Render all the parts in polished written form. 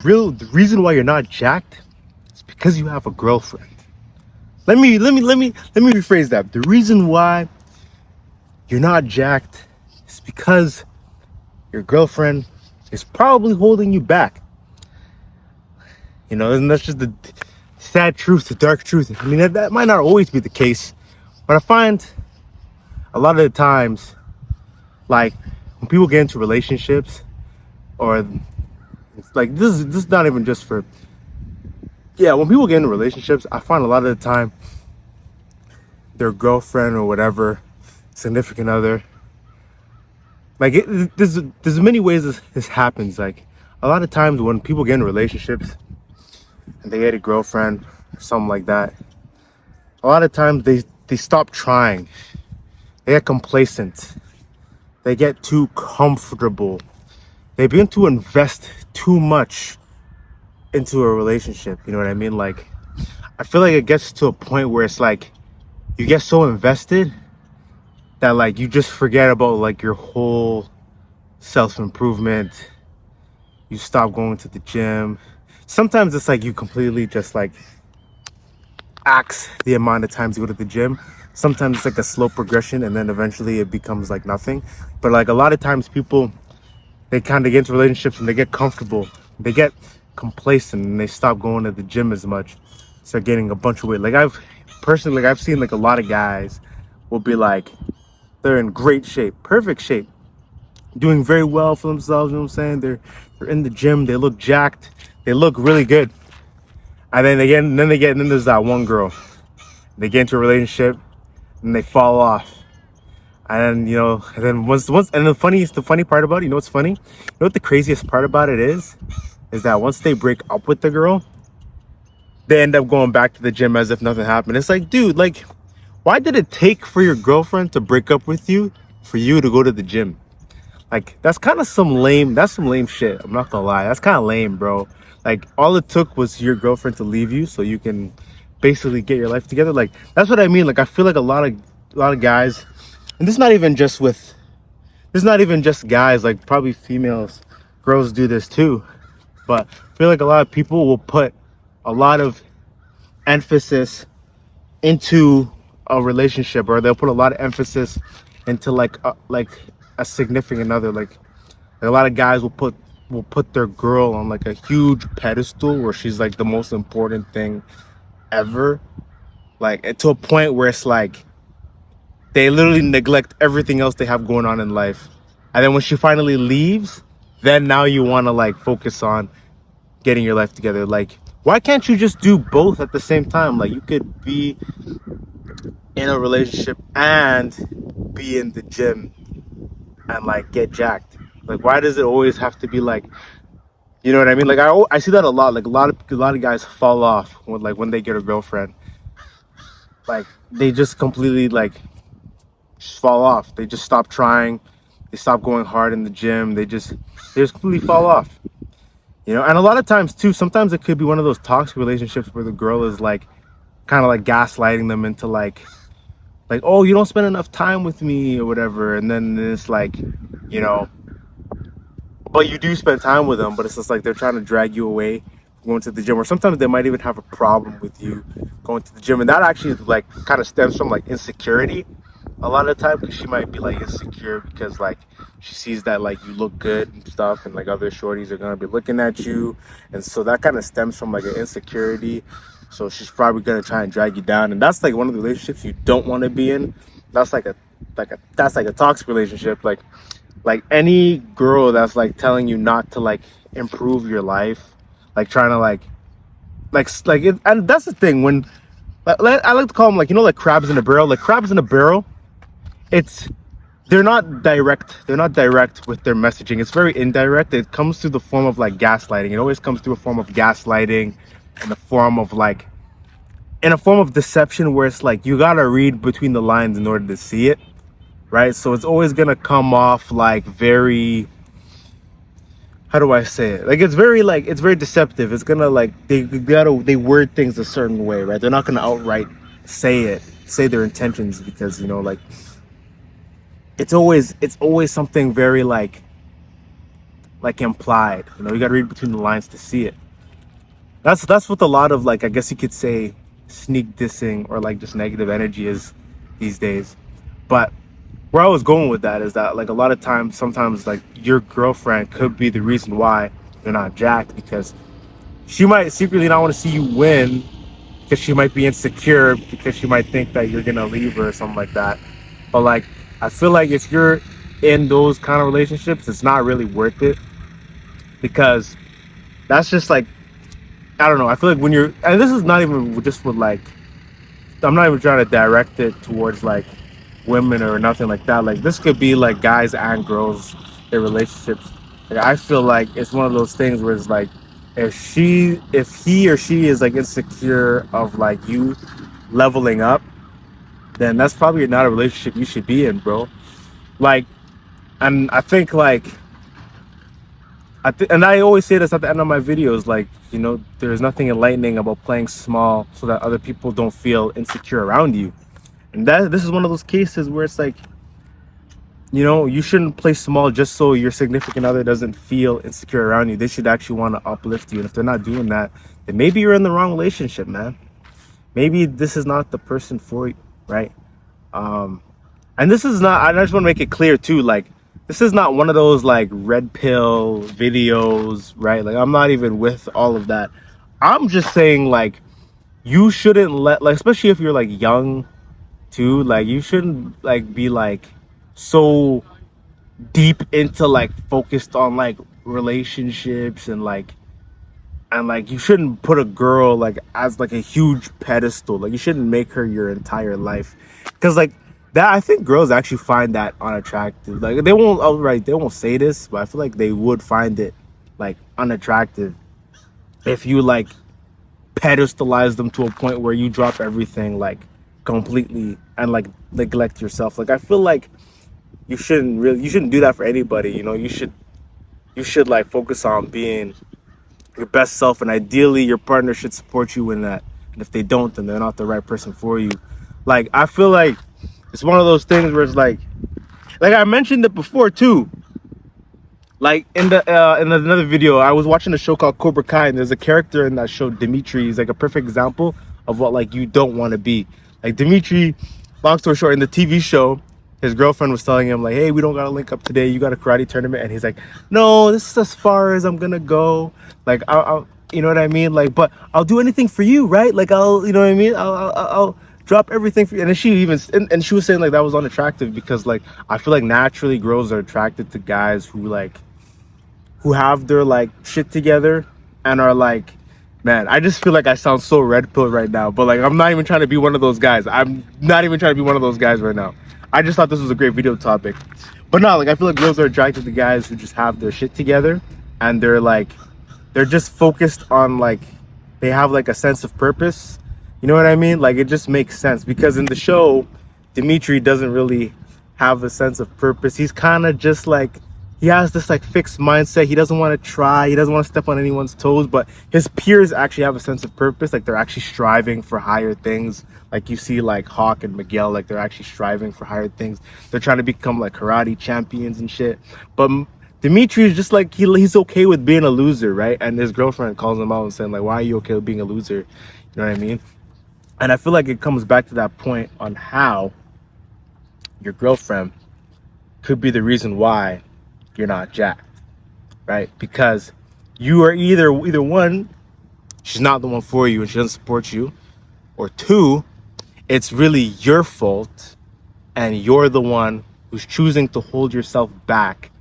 The reason why you're not jacked is because you have a girlfriend. Let me rephrase that. The reason why you're not jacked is because your girlfriend is probably holding you back. And that's just the sad truth, the dark truth. I mean, that might not always be the case, but I find a lot of the times, like when people get into relationships, or it's like this is not even just for, yeah, when people get into relationships, I find a lot of the time their girlfriend or whatever, significant other, like there's many ways this happens. Like a lot of times when people get in relationships and they get a girlfriend or something like that, a lot of times they stop trying. They get complacent. They get too comfortable. They begin to invest too much into a relationship. You know what I mean? Like, I feel like it gets to a point where it's like you get so invested that like you just forget about like your whole self-improvement. You stop going to the gym. Sometimes it's like you completely just like axe the amount of times you go to the gym. Sometimes it's like a slow progression and then eventually it becomes like nothing. But like a lot of times people, they kind of get into relationships and they get comfortable. They get complacent and they stop going to the gym as much. Start getting a bunch of weight. Like I've seen like a lot of guys will be like, they're in great shape, perfect shape, doing very well for themselves. You know what I'm saying? They're in the gym. They look jacked. They look really good. And then there's that one girl. They get into a relationship and they fall off. And then, and then and the funny part about it, you know what's funny? You know what the craziest part about it is that once they break up with the girl, they end up going back to the gym as if nothing happened. It's like, dude, like, why did it take for your girlfriend to break up with you for you to go to the gym? Like, that's some lame shit. I'm not gonna lie. That's kind of lame, bro. Like, all it took was your girlfriend to leave you so you can basically get your life together. Like, that's what I mean. Like, I feel like a lot of guys, and this is not even just guys, like probably females, girls do this too. But I feel like a lot of people will put a lot of emphasis into a relationship, or they'll put a lot of emphasis into like a significant other. Like a lot of guys will put their girl on like a huge pedestal where she's like the most important thing ever. Like to a point where it's like they literally neglect everything else they have going on in life. And then when she finally leaves, then now you want to like focus on getting your life together. Like, why can't you just do both at the same time? Like, you could be in a relationship and be in the gym and like get jacked. Like, why does it always have to be like, you know what I mean? Like, I see that a lot. Like, a lot of guys fall off when they get a girlfriend. Like, they just completely like just fall off. They just stop trying. They stop going hard in the gym. They just completely fall off. And a lot of times too, sometimes it could be one of those toxic relationships where the girl is like kind of like gaslighting them into like, oh, you don't spend enough time with me or whatever. And then it's like, but you do spend time with them, but it's just like they're trying to drag you away from going to the gym. Or sometimes they might even have a problem with you going to the gym. And that actually like kind of stems from like insecurity a lot of the time, because she might be like insecure because like she sees that like you look good and stuff, and like other shorties are gonna be looking at you, and so that kind of stems from like an insecurity. So she's probably gonna try and drag you down, and that's like one of the relationships you don't want to be in. That's like a toxic relationship. Like any girl that's like telling you not to like improve your life, like trying to like it, and that's the thing. When I like to call them like, like crabs in a barrel. Like crabs in a barrel, they're not direct with their messaging. It's very indirect. It comes through the form of like gaslighting. It always comes through a form of gaslighting, in a form of deception, where it's like you gotta read between the lines in order to see it, right? So it's always gonna come off like very, how do I say it? Like it's very deceptive. It's gonna like they word things a certain way, right? They're not gonna outright say their intentions, because like it's always something very like like implied. You know, you got to read between the lines to see it. That's what a lot of, like, I guess you could say, sneak dissing or like just negative energy is these days. But where I was going with that is that, like, a lot of times, sometimes, like, your girlfriend could be the reason why you're not jacked, because she might secretly not want to see you win, because she might be insecure, because she might think that you're gonna leave her or something like that. But like, I feel like if you're in those kind of relationships, it's not really worth it, because that's just like, I don't know. I feel like when you're, and this is not even just with like, I'm not even trying to direct it towards like women or nothing like that. Like, this could be like guys and girls in relationships. Like, I feel like it's one of those things where it's like, if he or she is like insecure of like you leveling up, then that's probably not a relationship you should be in, bro. Like, and I think like, and I always say this at the end of my videos, like, you know, there's nothing enlightening about playing small so that other people don't feel insecure around you. And this is one of those cases where it's like, you know, you shouldn't play small just so your significant other doesn't feel insecure around you. They should actually want to uplift you. And if they're not doing that, then maybe you're in the wrong relationship, man. Maybe this is not the person for you, right? And this is not, I just want to make it clear too, like, this is not one of those like red pill videos, right? Like, I'm not even with all of that. I'm just saying, like, you shouldn't let, like, especially if you're like young too, like, you shouldn't like be like so deep into like focused on like relationships, and like, you shouldn't put a girl like as like a huge pedestal. Like, you shouldn't make her your entire life, because like that, I think girls actually find that unattractive. Like, they won't outright, they won't say this, but I feel like they would find it like unattractive if you like pedestalize them to a point where you drop everything like completely and like neglect yourself. Like, I feel like you shouldn't do that for anybody. You know, you should like focus on being your best self, and ideally your partner should support you in that. And if they don't, then they're not the right person for you. Like, I feel like it's one of those things where it's like I mentioned it before too, like in another video, I was watching a show called Cobra Kai, and there's a character in that show, Dimitri. He's like a perfect example of what like you don't want to be. Like, Dimitri, long story short, in the TV show, his girlfriend was telling him like, hey, we don't gotta link up today, you got a karate tournament. And he's like, no, this is as far as I'm gonna go. Like, I'll you know what I mean, like, but I'll do anything for you, right? Like, I'll, you know what I mean, I'll drop everything for you. And then she even, and she was saying like that was unattractive, because like, I feel like naturally girls are attracted to guys who have their like shit together and are like, man, I just feel like I sound so red pill right now, but like, I'm not even trying to be one of those guys. I'm not even trying to be one of those guys right now. I just thought this was a great video topic. But no, like, I feel like girls are attracted to guys who just have their shit together, and they're just focused on like, they have like a sense of purpose. You know what I mean? Like, it just makes sense, because in the show, Dimitri doesn't really have a sense of purpose. He's kind of just like, he has this like fixed mindset. He doesn't want to try. He doesn't want to step on anyone's toes. But his peers actually have a sense of purpose. Like, they're actually striving for higher things. Like, you see like Hawk and Miguel, like, they're actually striving for higher things. They're trying to become like karate champions and shit. But Dimitri is just like, he's okay with being a loser, right? And his girlfriend calls him out and saying like, why are you okay with being a loser? You know what I mean? And I feel like it comes back to that point on how your girlfriend could be the reason why you're not jacked, right? Because you are either one, she's not the one for you and she doesn't support you, or two, it's really your fault and you're the one who's choosing to hold yourself back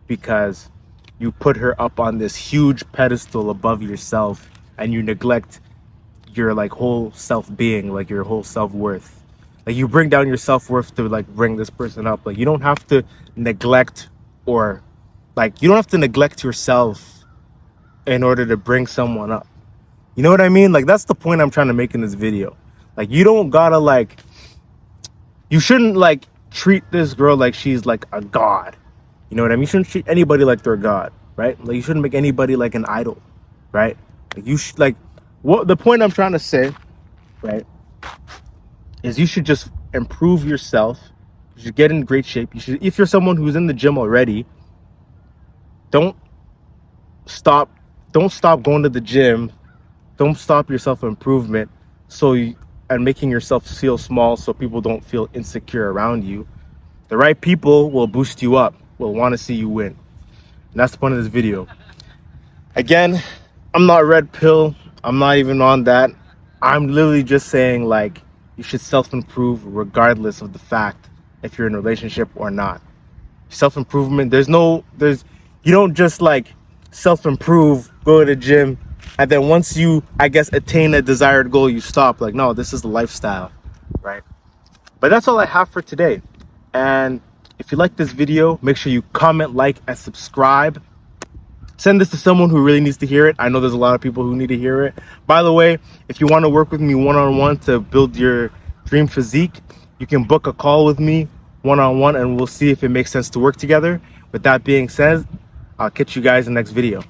because you put her up on this huge pedestal above yourself, and you neglect your like whole self-being, like your whole self-worth. Like, you bring down your self-worth to like bring this person up. Like, you don't have to neglect, or like, you don't have to neglect yourself in order to bring someone up. You know what I mean? Like, that's the point I'm trying to make in this video. Like, you don't gotta like, you shouldn't like treat this girl like she's like a god. You know what I mean? You shouldn't treat anybody like they're a god, right? Like, you shouldn't make anybody like an idol, right? Like, you should, like, what the point I'm trying to say, right, is you should just improve yourself. You should get in great shape. You should, if you're someone who's in the gym already, don't stop don't stop going to the gym. Don't stop your self-improvement and making yourself feel small so people don't feel insecure around you. The right people will boost you up, will want to see you win. And that's the point of this video. Again, I'm not red pill. I'm not even on that. I'm literally just saying, like, you should self-improve regardless of the fact if you're in a relationship or not. Self-improvement, you don't just like self-improve, go to the gym, and then once you, I guess, attain a desired goal, you stop. Like, no, this is the lifestyle, right? But that's all I have for today. And if you like this video, make sure you comment, like, and subscribe. Send this to someone who really needs to hear it. I know there's a lot of people who need to hear it. By the way, if you want to work with me one-on-one to build your dream physique, you can book a call with me one-on-one and we'll see if it makes sense to work together. With that being said, I'll catch you guys in the next video.